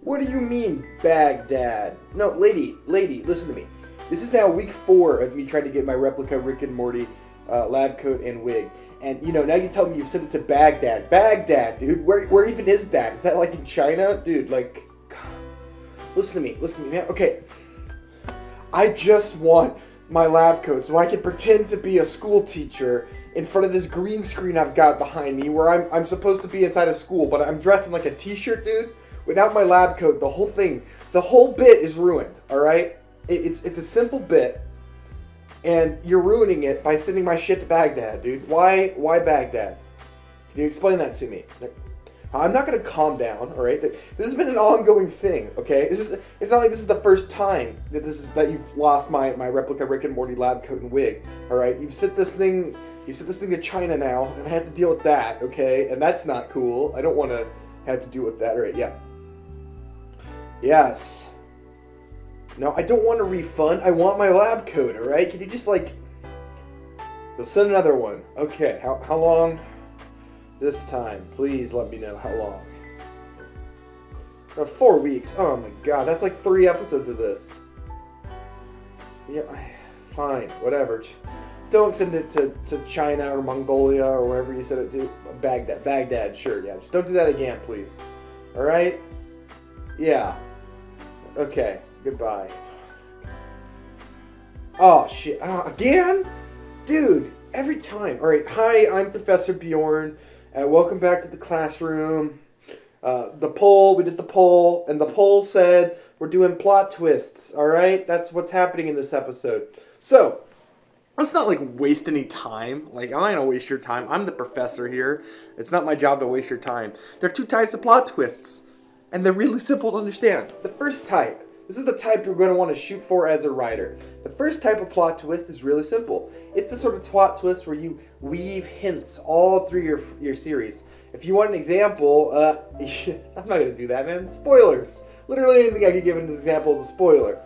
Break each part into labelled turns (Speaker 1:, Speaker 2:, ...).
Speaker 1: What do you mean, Baghdad? No, lady, listen to me. This is now week 4 of me trying to get my replica Rick and Morty lab coat and wig. And, you know, now you tell me you've sent it to Baghdad. Baghdad, dude. Where even is that? Is that, like, in China? Dude, like, God. Listen to me, man. Okay. I just want my lab coat so I can pretend to be a school teacher in front of this green screen I've got behind me where I'm supposed to be inside a school, but I'm dressed in, like, a t-shirt, dude. Without my lab coat, the whole bit is ruined, alright? It's a simple bit, and you're ruining it by sending my shit to Baghdad, dude. Why Baghdad? Can you explain that to me? I'm not gonna calm down, alright? This has been an ongoing thing, okay? It's not like this is the first time that you've lost my replica Rick and Morty lab coat and wig, alright? You've sent this thing to China now, and I have to deal with that, okay? And that's not cool. I don't want to have to deal with that, right? Yeah. Yes. No, I don't want a refund. I want my lab coat, alright? Can you just, like... You'll send another one. Okay, how long? This time. Please let me know how long. 4 weeks. Oh my god, that's like 3 episodes of this. Yeah, fine, whatever. Just don't send it to China or Mongolia or wherever you sent it to. Baghdad, sure, yeah. Just don't do that again, please. Alright? Yeah. Okay, goodbye. Oh, shit. Again? Dude, every time. Alright, hi, I'm Professor Bjorn. Welcome back to the classroom. We did the poll, and the poll said we're doing plot twists, alright? That's what's happening in this episode. So, let's not, like, waste any time. Like, I'm not gonna waste your time. I'm the professor here. It's not my job to waste your time. There are 2 types of plot twists. And they're really simple to understand. The first type, this is the type you're going to want to shoot for as a writer. The first type of plot twist is really simple. It's the sort of plot twist where you weave hints all through your series. If you want an example, I'm not going to do that, man. Spoilers. Literally anything I could give an example is a spoiler.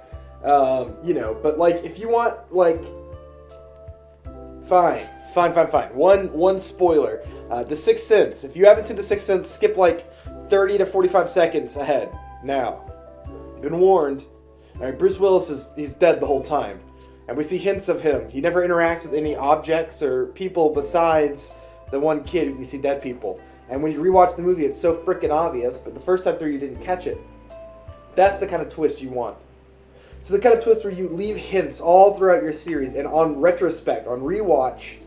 Speaker 1: You know, but like if you want, like, fine. One spoiler. The Sixth Sense. If you haven't seen The Sixth Sense, skip like 30 to 45 seconds ahead. Now, you've been warned. Alright, Bruce Willis he's dead the whole time. And we see hints of him. He never interacts with any objects or people besides the one kid who can see dead people. And when you rewatch the movie, it's so freaking obvious, but the first time through you didn't catch it. That's the kind of twist you want. So the kind of twist where you leave hints all throughout your series, and on retrospect, on rewatch,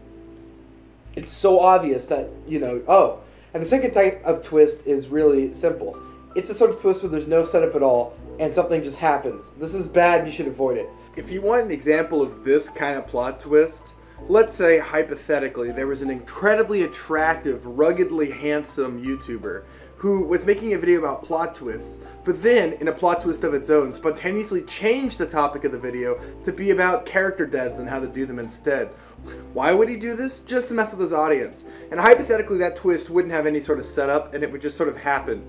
Speaker 1: it's so obvious that, you know, oh. And the second type of twist is really simple. It's the sort of twist where there's no setup at all, and something just happens. This is bad, you should avoid it. If you want an example of this kind of plot twist, let's say, hypothetically, there was an incredibly attractive, ruggedly handsome YouTuber who was making a video about plot twists, but then, in a plot twist of its own, spontaneously changed the topic of the video to be about character deaths and how to do them instead. Why would he do this? Just to mess with his audience. And hypothetically, that twist wouldn't have any sort of setup, and it would just sort of happen.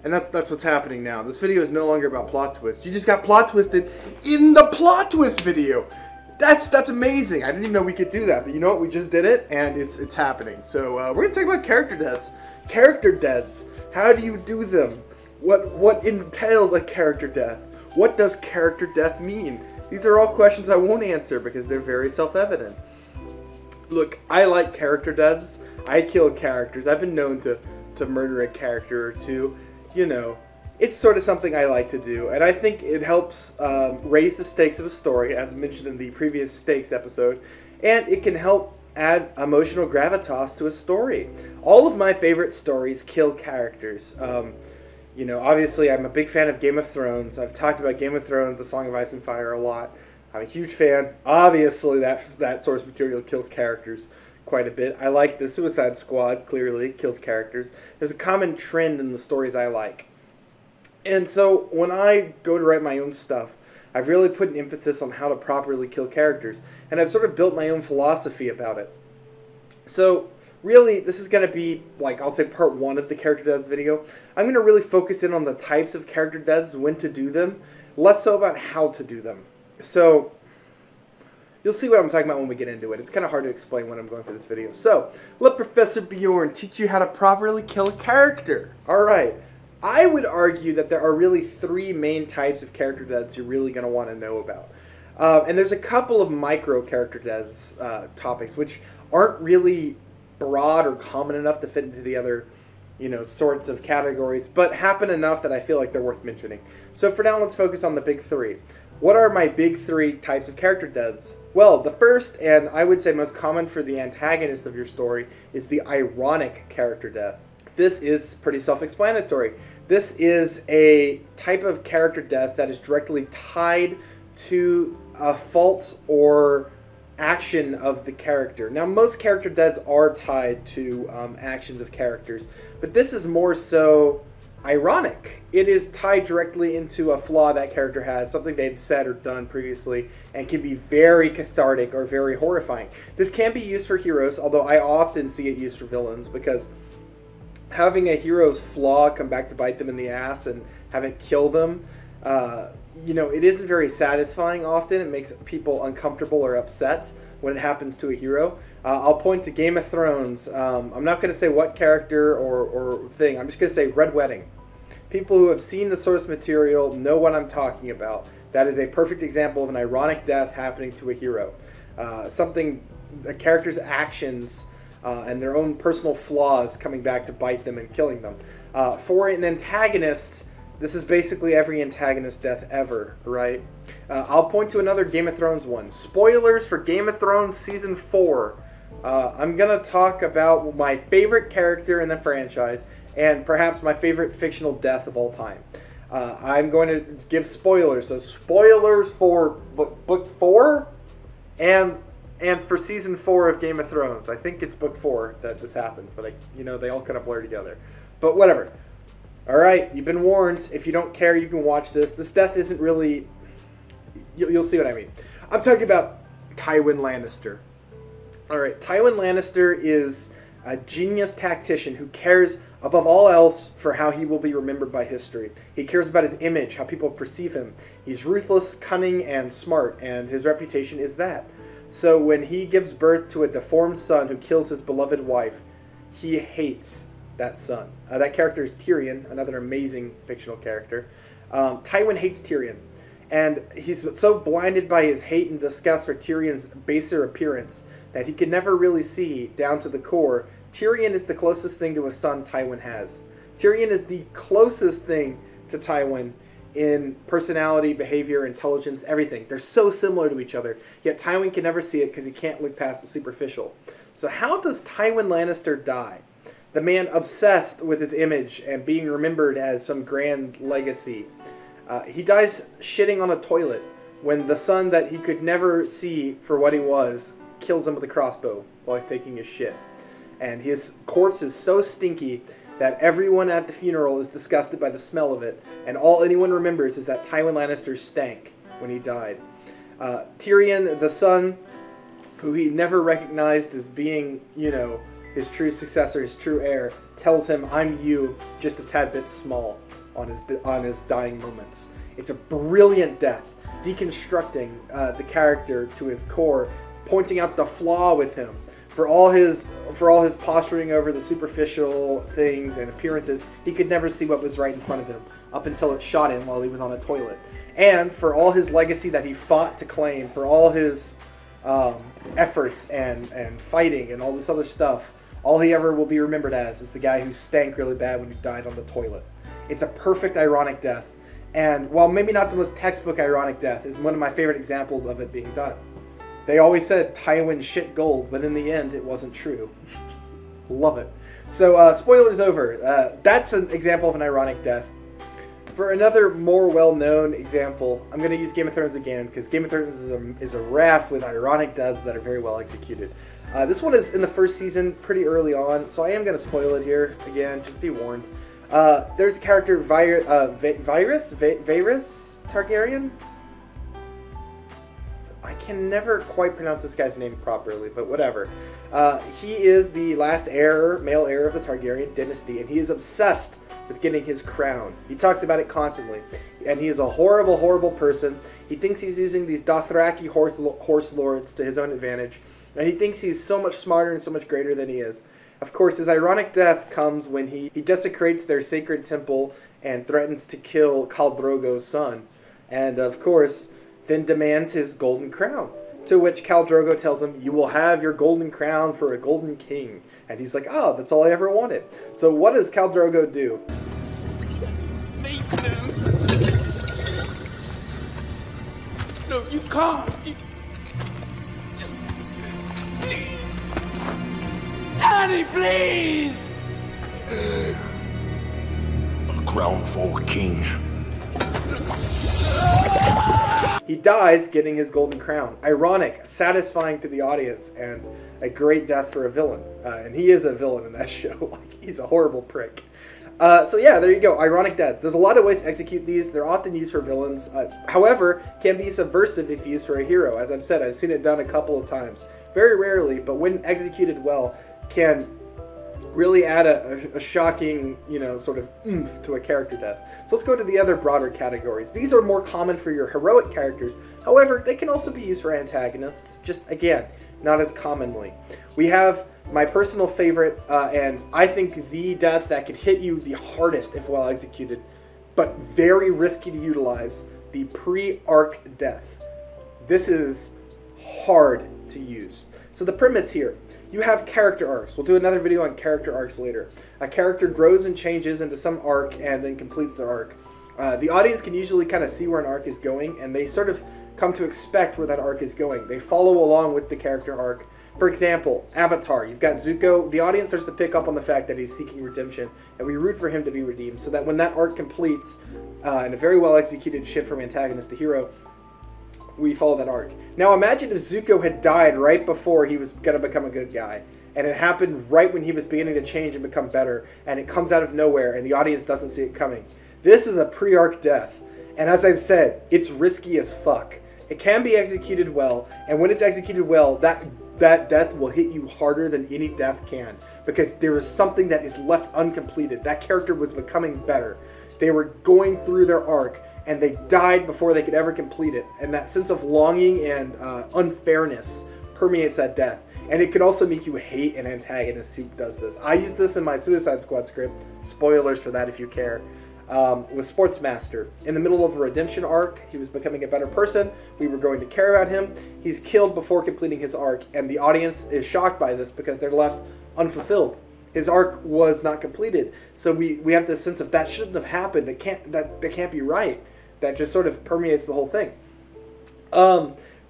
Speaker 1: And that's what's happening now. This video is no longer about plot twists. You just got plot twisted in the plot twist video. That's amazing. I didn't even know we could do that, but you know what? We just did it, and it's happening. So we're gonna talk about character deaths. Character deaths. How do you do them? What entails a character death? What does character death mean? These are all questions I won't answer because they're very self-evident. Look, I like character deaths. I kill characters. I've been known to murder a character or two. You know, it's sort of something I like to do, and I think it helps raise the stakes of a story, as mentioned in the previous stakes episode, and it can help add emotional gravitas to a story. All of my favorite stories kill characters. You know, obviously I'm a big fan of Game of Thrones. I've talked about Game of Thrones, The Song of Ice and Fire a lot. I'm a huge fan. Obviously that source material kills characters quite a bit. I like the Suicide Squad, clearly, kills characters. There's a common trend in the stories I like. And so when I go to write my own stuff, I've really put an emphasis on how to properly kill characters. And I've sort of built my own philosophy about it. So really, this is going to be, like, I'll say part 1 of the character deaths video. I'm going to really focus in on the types of character deaths, when to do them, less so about how to do them. So you'll see what I'm talking about when we get into it. It's kind of hard to explain when I'm going for this video. So, let Professor Bjorn teach you how to properly kill a character. Alright, I would argue that there are really three main types of character deaths you're really going to want to know about. And there's a couple of micro character deaths topics, which aren't really broad or common enough to fit into the other, sorts of categories, but happen enough that I feel like they're worth mentioning. So for now, let's focus on the big three. What are my big three types of character deaths? Well, the first, and I would say most common for the antagonist of your story, is the ironic character death. This is pretty self-explanatory. This is a type of character death that is directly tied to a fault or action of the character. Now, most character deaths are tied to actions of characters, but this is more so ironic. It is tied directly into a flaw that character has, something they'd said or done previously, and can be very cathartic or very horrifying. This can be used for heroes, although I often see it used for villains, because having a hero's flaw come back to bite them in the ass and have it kill them, it isn't very satisfying often. It makes people uncomfortable or upset when it happens to a hero. I'll point to Game of Thrones. I'm not going to say what character or thing. I'm just going to say Red Wedding. People who have seen the source material know what I'm talking about. That is a perfect example of an ironic death happening to a hero. A character's actions and their own personal flaws coming back to bite them and killing them. For an antagonist, this is basically every antagonist death ever, right? I'll point to another Game of Thrones one. Spoilers for Game of Thrones Season 4. I'm going to talk about my favorite character in the franchise and perhaps my favorite fictional death of all time. I'm going to give spoilers. So spoilers for Book 4 and for Season 4 of Game of Thrones. I think it's Book 4 that this happens, but they all kind of blur together. But whatever. Alright, you've been warned. If you don't care, you can watch this. This death isn't really... You'll see what I mean. I'm talking about Tywin Lannister. Alright, Tywin Lannister is a genius tactician who cares above all else for how he will be remembered by history. He cares about his image, how people perceive him. He's ruthless, cunning, and smart, and his reputation is that. So when he gives birth to a deformed son who kills his beloved wife, he hates that son. That character is Tyrion, another amazing fictional character. Tywin hates Tyrion, and he's so blinded by his hate and disgust for Tyrion's baser appearance that he can never really see down to the core. Tyrion is the closest thing to a son Tywin has. Tyrion is the closest thing to Tywin in personality, behavior, intelligence, everything. They're so similar to each other, yet Tywin can never see it because he can't look past the superficial. So how does Tywin Lannister die? The man obsessed with his image and being remembered as some grand legacy. He dies shitting on a toilet when the son that he could never see for what he was kills him with a crossbow while he's taking his shit. And his corpse is so stinky that everyone at the funeral is disgusted by the smell of it, and all anyone remembers is that Tywin Lannister stank when he died. Tyrion, the son, who he never recognized as being, his true successor, his true heir, tells him, "I'm you, just a tad bit small," on his dying moments. It's a brilliant death, deconstructing the character to his core, pointing out the flaw with him. For all his posturing over the superficial things and appearances, he could never see what was right in front of him, up until it shot him while he was on a toilet. And for all his legacy that he fought to claim, for all his efforts and fighting and all this other stuff, all he ever will be remembered as is the guy who stank really bad when he died on the toilet. It's a perfect ironic death, and while maybe not the most textbook ironic death, is one of my favorite examples of it being done. They always said Tywin shit gold, but in the end it wasn't true. Love it. So spoilers over. That's an example of an ironic death. For another more well-known example, I'm going to use Game of Thrones again, because Game of Thrones is a raft with ironic deaths that are very well executed. This one is in the first season, pretty early on, so I am going to spoil it here. Again, just be warned. There's a character, Varys Targaryen? I can never quite pronounce this guy's name properly, but whatever. He is the last male heir of the Targaryen dynasty, and he is obsessed with getting his crown. He talks about it constantly, and he is a horrible, horrible person. He thinks he's using these Dothraki horse lords to his own advantage, and he thinks he's so much smarter and so much greater than he is. Of course, his ironic death comes when he desecrates their sacred temple and threatens to kill Khal Drogo's son. And of course, then demands his golden crown. To which Khal Drogo tells him, "You will have your golden crown for a golden king." And he's like, "Oh, that's all I ever wanted." So what does Khal Drogo do?
Speaker 2: No, you can't. Daddy, please!
Speaker 3: A crown for a king.
Speaker 1: He dies getting his golden crown. Ironic, satisfying to the audience, and a great death for a villain. And he is a villain in that show. Like, he's a horrible prick. So yeah, there you go. Ironic deaths. There's a lot of ways to execute these. They're often used for villains. However, can be subversive if used for a hero. As I've said, I've seen it done a couple of times. Very rarely, but when executed well, can really add a shocking, sort of oomph to a character death. So let's go to the other broader categories. These are more common for your heroic characters. However, they can also be used for antagonists, just, again, not as commonly. We have my personal favorite, and I think the death that could hit you the hardest if well executed, but very risky to utilize, the pre-arc death. This is hard to use. So the premise here, you have character arcs. We'll do another video on character arcs later. A character grows and changes into some arc and then completes their arc. The audience can usually kind of see where an arc is going, and they sort of come to expect where that arc is going. They follow along with the character arc. For example, Avatar, you've got Zuko. The audience starts to pick up on the fact that he's seeking redemption, and we root for him to be redeemed, so that when that arc completes, in a very well executed shift from antagonist to hero, we follow that arc. Now imagine if Zuko had died right before he was going to become a good guy, and it happened right when he was beginning to change and become better, and it comes out of nowhere, and the audience doesn't see it coming. This is a pre-arc death, and as I've said, it's risky as fuck. It can be executed well, and when it's executed well, that death will hit you harder than any death can, because there is something that is left uncompleted. That character was becoming better. They were going through their arc, and they died before they could ever complete it. And that sense of longing and unfairness permeates that death. And it could also make you hate an antagonist who does this. I used this in my Suicide Squad script. Spoilers for that if you care. With Sportsmaster. In the middle of a redemption arc, he was becoming a better person. We were going to care about him. He's killed before completing his arc. And the audience is shocked by this because they're left unfulfilled. His arc was not completed. So we have this sense of that shouldn't have happened. That can't be right. That just sort of permeates the whole thing.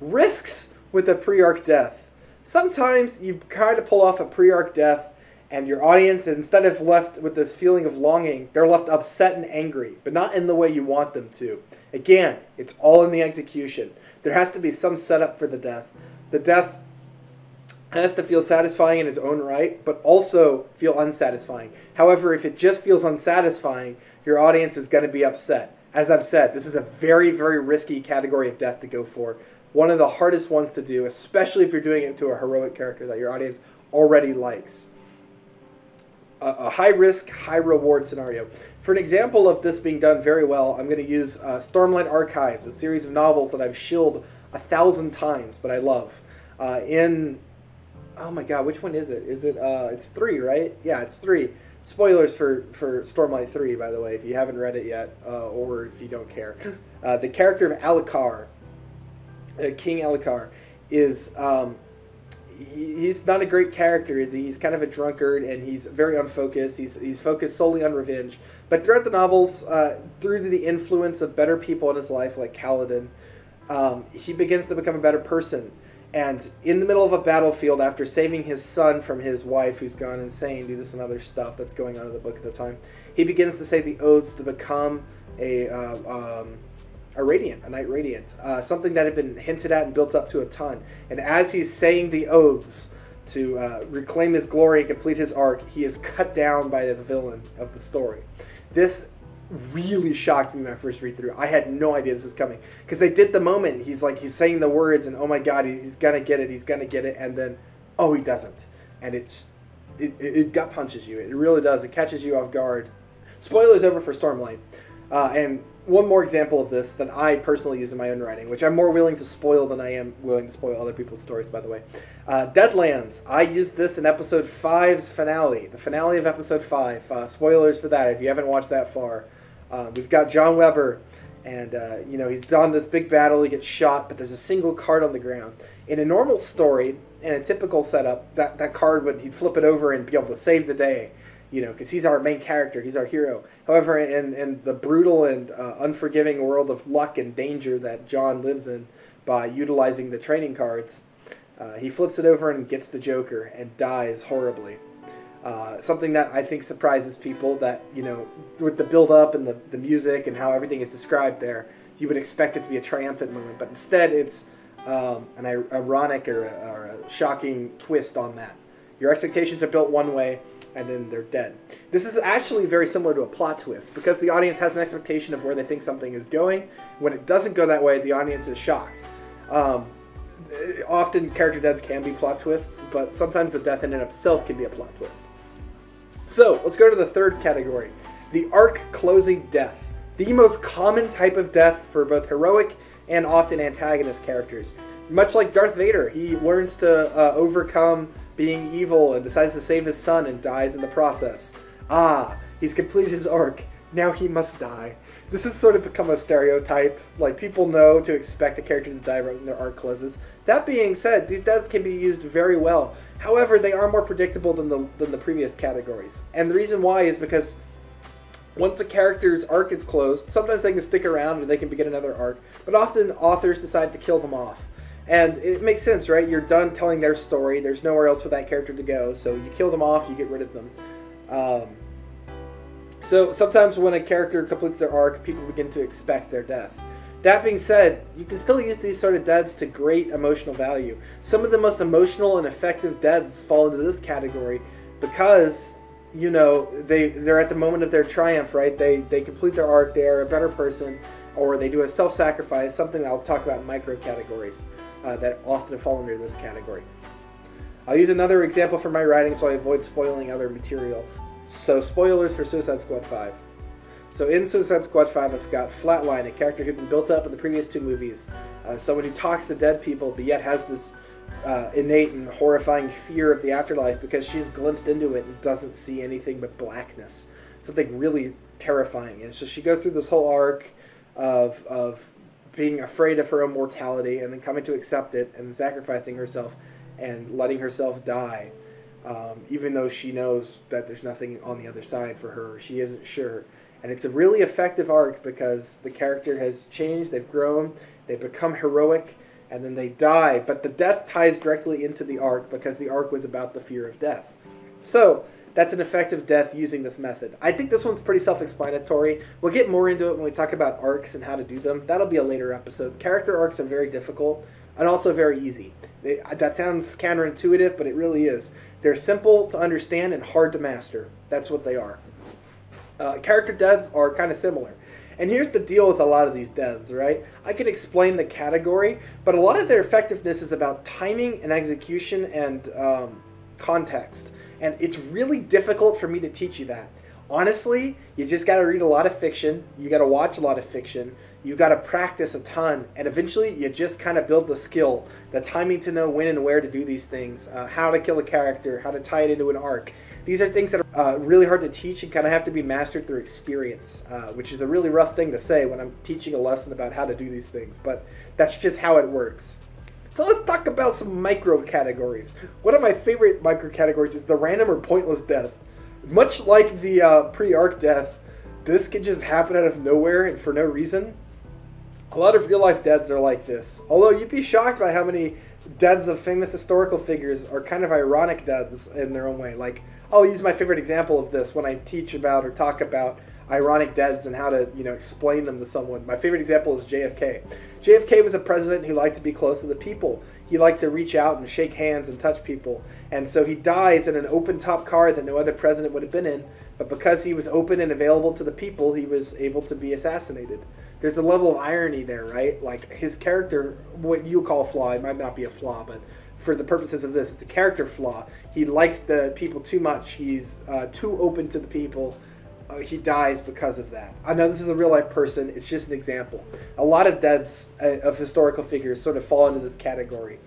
Speaker 1: Risks with a pre-arc death. Sometimes you try to pull off a pre-arc death and your audience, instead of left with this feeling of longing, they're left upset and angry, but not in the way you want them to. Again, it's all in the execution. There has to be some setup for the death. The death has to feel satisfying in its own right, but also feel unsatisfying. However, if it just feels unsatisfying, your audience is going to be upset. As I've said, this is a very, very risky category of death to go for. One of the hardest ones to do, especially if you're doing it to a heroic character that your audience already likes. A high-risk, high-reward scenario. For an example of this being done very well, I'm going to use Stormlight Archives, a series of novels that I've shilled 1,000 times, but I love. Oh my god, which one is it? Is it, it's 3, right? Yeah, it's 3. Spoilers for Stormlight 3, by the way, if you haven't read it yet, or if you don't care. The character of Alucard, King Alucard, is, he's not a great character, is he? He's kind of a drunkard, and he's very unfocused. He's focused solely on revenge. But throughout the novels, through the influence of better people in his life, like Kaladin, he begins to become a better person. And in the middle of a battlefield, after saving his son from his wife, who's gone insane due to some other stuff that's going on in the book at the time, he begins to say the oaths to become a Radiant, a Knight Radiant, something that had been hinted at and built up to a ton. And as he's saying the oaths to reclaim his glory and complete his arc, he is cut down by the villain of the story. This really shocked me my first read through. I had no idea this was coming, because they did the moment he's saying the words and oh my god, he's gonna get it, and then oh, he doesn't, and it gut punches you. It really does. It catches you off guard. Spoilers over for Stormlight, and one more example of this that I personally use in my own writing, which I'm more willing to spoil than I am willing to spoil other people's stories, by the way. Deadlands. I used this in episode 5's finale, the finale of episode 5. Spoilers for that if you haven't watched that far. We've got John Weber, and he's done this big battle. He gets shot, but there's a single card on the ground. In a normal story, in a typical setup, that card he'd flip it over and be able to save the day. Because he's our main character, he's our hero. However, in the brutal and unforgiving world of luck and danger that John lives in by utilizing the trading cards, he flips it over and gets the Joker and dies horribly. Something that I think surprises people that, with the build-up and the music and how everything is described there, you would expect it to be a triumphant moment. But instead, it's an ironic or a shocking twist on that. Your expectations are built one way, and then they're dead. This is actually very similar to a plot twist, because the audience has an expectation of where they think something is going. When it doesn't go that way, the audience is shocked. Often character deaths can be plot twists, but sometimes the death in and of itself can be a plot twist. So, let's go to the third category, the arc closing death. The most common type of death for both heroic and often antagonist characters. Much like Darth Vader, he learns to overcome being evil and decides to save his son and dies in the process. He's completed his arc. Now he must die. This has sort of become a stereotype. Like, people know to expect a character to die right when their arc closes. That being said, these deaths can be used very well. However, they are more predictable than the previous categories. And the reason why is because once a character's arc is closed, sometimes they can stick around or they can begin another arc, but often authors decide to kill them off. And it makes sense, right? You're done telling their story. There's nowhere else for that character to go. So you kill them off, you get rid of them. So sometimes when a character completes their arc, people begin to expect their death. That being said, you can still use these sort of deaths to great emotional value. Some of the most emotional and effective deaths fall into this category because, they're at the moment of their triumph, right? They complete their arc, they are a better person, or they do a self-sacrifice, something that I'll talk about in micro categories. That often fall under this category. I'll use another example from my writing so I avoid spoiling other material. So, spoilers for Suicide Squad 5. So in Suicide Squad 5, I've got Flatline, a character who'd been built up in the previous 2 movies. Someone who talks to dead people, but yet has this innate and horrifying fear of the afterlife because she's glimpsed into it and doesn't see anything but blackness. Something really terrifying. And so she goes through this whole arc of being afraid of her own mortality and then coming to accept it and sacrificing herself and letting herself die, even though she knows that there's nothing on the other side for her. She isn't sure. And it's a really effective arc because the character has changed, they've grown, they've become heroic, and then they die. But the death ties directly into the arc because the arc was about the fear of death. So that's an effective death using this method. I think this one's pretty self-explanatory. We'll get more into it when we talk about arcs and how to do them. That'll be a later episode. Character arcs are very difficult and also very easy. That sounds counterintuitive, but it really is. They're simple to understand and hard to master. That's what they are. Character deaths are kind of similar. And here's the deal with a lot of these deaths, right? I could explain the category, but a lot of their effectiveness is about timing and execution and context. And it's really difficult for me to teach you that. Honestly, you just got to read a lot of fiction. You got to watch a lot of fiction. You got to practice a ton. And eventually, you just kind of build the skill, the timing to know when and where to do these things, how to kill a character, how to tie it into an arc. These are things that are really hard to teach and kind of have to be mastered through experience, which is a really rough thing to say when I'm teaching a lesson about how to do these things. But that's just how it works. So let's talk about some micro categories. One of my favorite micro categories is the random or pointless death. Much like the pre-arc death, this can just happen out of nowhere and for no reason. A lot of real-life deaths are like this. Although you'd be shocked by how many deaths of famous historical figures are kind of ironic deaths in their own way. Like, I'll use my favorite example of this when I teach about or talk about ironic deaths and how to, explain them to someone. My favorite example is JFK. JFK was a president who liked to be close to the people. He liked to reach out and shake hands and touch people. And so he dies in an open-top car that no other president would have been in. But because he was open and available to the people, he was able to be assassinated. There's a level of irony there, right? Like, his character, what you call a flaw, it might not be a flaw, but for the purposes of this, it's a character flaw. He likes the people too much. He's too open to the people. he dies because of that. I know this is a real life person. It's just an example. A lot of deaths of historical figures sort of fall into this category.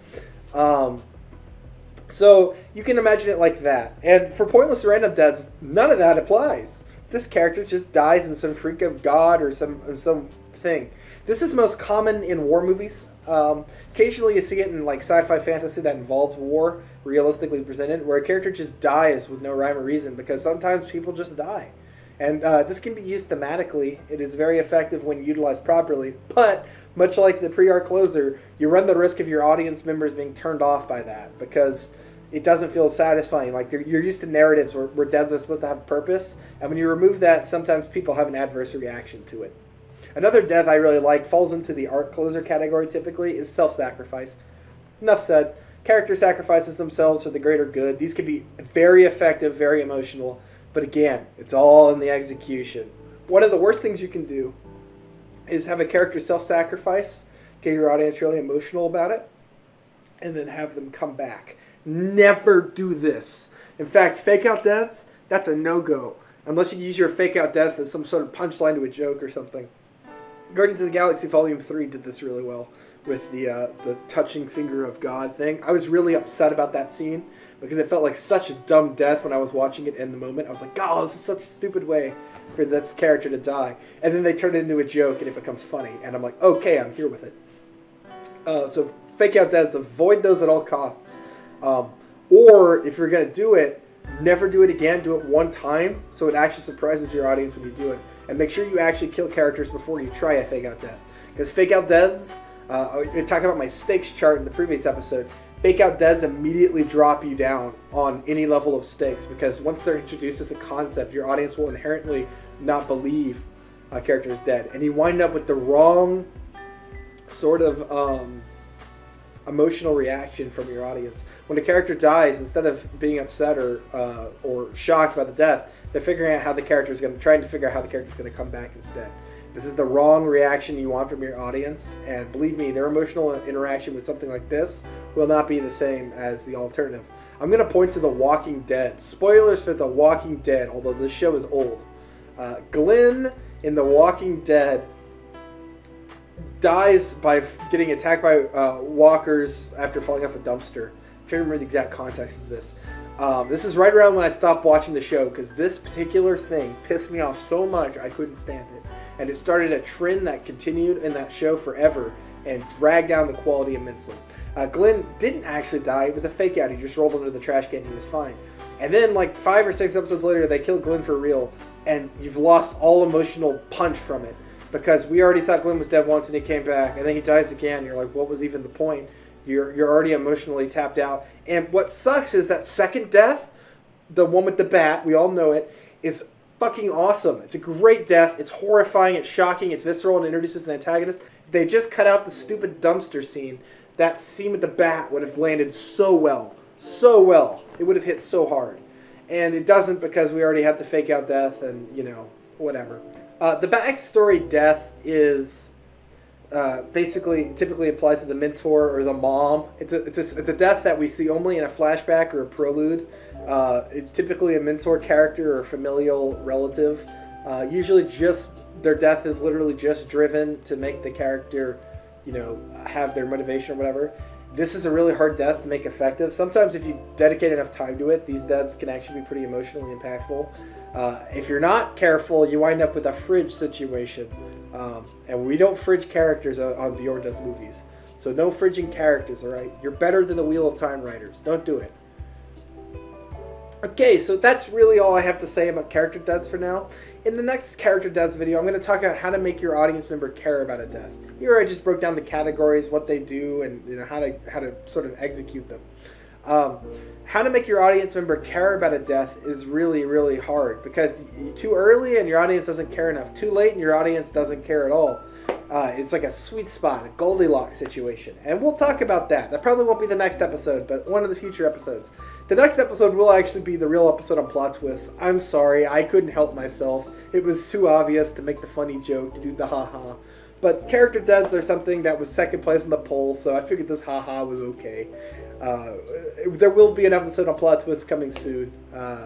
Speaker 1: So you can imagine it like that. And for pointless random deaths, none of that applies. This character just dies in some freak of God or some thing. This is most common in war movies. Occasionally you see it in like sci-fi fantasy that involves war, realistically presented, where a character just dies with no rhyme or reason, because sometimes people just die. And this can be used thematically. It is very effective when utilized properly, but much like the pre-arc closer, you run the risk of your audience members being turned off by that, because it doesn't feel satisfying. Like you're used to narratives where deaths are supposed to have a purpose, and when you remove that, sometimes people have an adverse reaction to it. Another death I really like, falls into the arc closer category typically, is self-sacrifice. Enough said. Character sacrifices themselves for the greater good. These can be very effective, very emotional, but again, it's all in the execution. One of the worst things you can do is have a character self-sacrifice, get your audience really emotional about it, and then have them come back. Never do this. In fact, fake out deaths, that's a no-go. Unless you use your fake out death as some sort of punchline to a joke or something. Guardians of the Galaxy Volume 3 did this really well with the touching finger of God thing. I was really upset about that scene because it felt like such a dumb death when I was watching it in the moment. I was like, God, this is such a stupid way for this character to die. And then they turn it into a joke and it becomes funny. And I'm like, okay, I'm here with it. So fake out deaths, avoid those at all costs. Or if you're going to do it, never do it again. Do it one time so it actually surprises your audience when you do it. And make sure you actually kill characters before you try a fake out death. Because fake out deaths, I talked about my stakes chart in the previous episode. Fake out deaths immediately drop you down on any level of stakes, because once they're introduced as a concept, your audience will inherently not believe a character is dead. And you wind up with the wrong sort of emotional reaction from your audience. When a character dies, instead of being upset or shocked by the death, they're figuring out how the character is trying to figure out how the character is going to come back instead. This is the wrong reaction you want from your audience, and believe me, their emotional interaction with something like this will not be the same as the alternative. I'm going to point to The Walking Dead. Spoilers for The Walking Dead, although this show is old. Glenn in The Walking Dead dies by getting attacked by walkers after falling off a dumpster. I'm trying to remember the exact context of this. This is right around when I stopped watching the show, because this particular thing pissed me off so much I couldn't stand it. And it started a trend that continued in that show forever and dragged down the quality immensely. Glenn didn't actually die. It was a fake out. He just rolled under the trash can and he was fine. And then like 5 or 6 episodes later, they killed Glenn for real, and you've lost all emotional punch from it. Because we already thought Glenn was dead once and he came back, and then he dies again. You're like, what was even the point? You're already emotionally tapped out. And what sucks is that second death, the one with the bat, we all know it, is fucking awesome. It's a great death. It's horrifying. It's shocking. It's visceral and introduces an antagonist. If they just cut out the stupid dumpster scene, that scene with the bat would have landed so well. So well. It would have hit so hard. And it doesn't, because we already had to fake out death and, you know, whatever. The backstory death is basically typically applies to the mentor or the mom. It's a death that we see only in a flashback or a prelude. It's typically a mentor character or a familial relative. Usually just their death is literally just driven to make the character, you know, have their motivation or whatever. This is a really hard death to make effective. Sometimes if you dedicate enough time to it, these deaths can actually be pretty emotionally impactful. If you're not careful, you wind up with a fridge situation. And we don't fridge characters on Bjorn Does Movies. So no fridging characters, alright? You're better than the Wheel of Time writers. Don't do it. Okay, so that's really all I have to say about character deaths for now. In the next character deaths video, I'm going to talk about how to make your audience member care about a death. Here I just broke down the categories, what they do, and you know how to sort of execute them. How to make your audience member care about a death is really, really hard, because too early and your audience doesn't care enough. Too late and your audience doesn't care at all. It's like a sweet spot, a Goldilocks situation. And we'll talk about that. That probably won't be the next episode, but one of the future episodes. The next episode will actually be the real episode on plot twists. I'm sorry, I couldn't help myself. it was too obvious to make the funny joke, to do the haha. But character deaths are something that was second place in the poll, so I figured this haha was okay. There will be an episode on plot twists coming soon,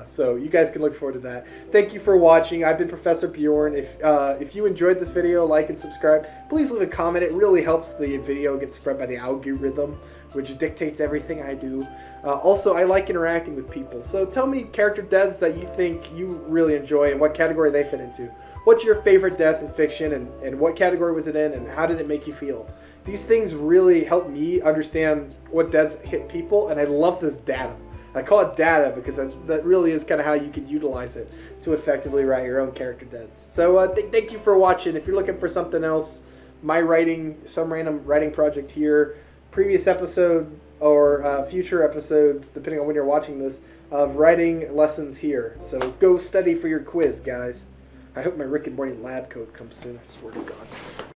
Speaker 1: so you guys can look forward to that. Thank you for watching. I've been Professor Bjorn. If you enjoyed this video, like and subscribe. Please leave a comment. It really helps the video get spread by the algorithm, which dictates everything I do. Also, I like interacting with people, so tell me character deaths that you think you really enjoy and what category they fit into. What's your favorite death in fiction, and what category was it in, and how did it make you feel? These things really help me understand what deaths hit people, and I love this data. I call it data because that really is kind of how you can utilize it to effectively write your own character deaths. So thank you for watching. If you're looking for something else, my writing, some random writing project here, previous episode or future episodes, depending on when you're watching this, of writing lessons here. So go study for your quiz, guys. I hope my Rick and Morty lab coat comes soon. I swear to God.